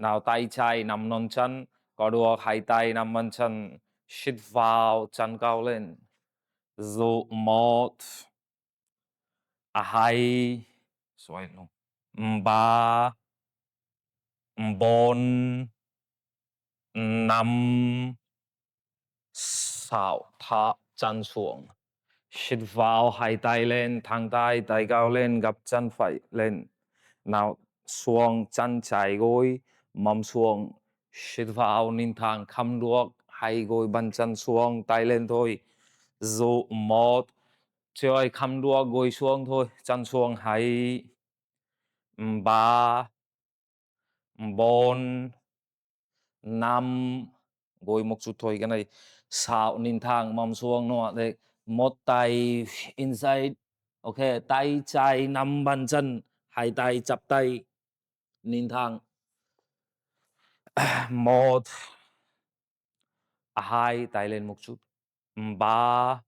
nào tay chạy nằm non chân, có đùa hai tay nằm bên chân, hít vào chân cao lên, dụ một, hai, xoay luôn, ba, bốn, năm, sáu, thả chân xuống, hít vào hai tay lên, thẳng tay, tay cao lên, gập chân phải lên, nào xuống chân trái gối, mông xuống, hít vào nhìn thẳng khăm đuốc, hai gối bàn chân xuống, tay lên thôi, dụ một, chơi khăm đuốc gối xuống thôi, chân xuống hai, ba, bốn, năm, gối một chút thôi cái này, sáu nhìn thẳng mông xuống nó đấy, một tay inside, ok, tay trái nắm bàn chân, hai tay chắp tay, nhìn thẳng, một, hai, tay lên một chút, ba,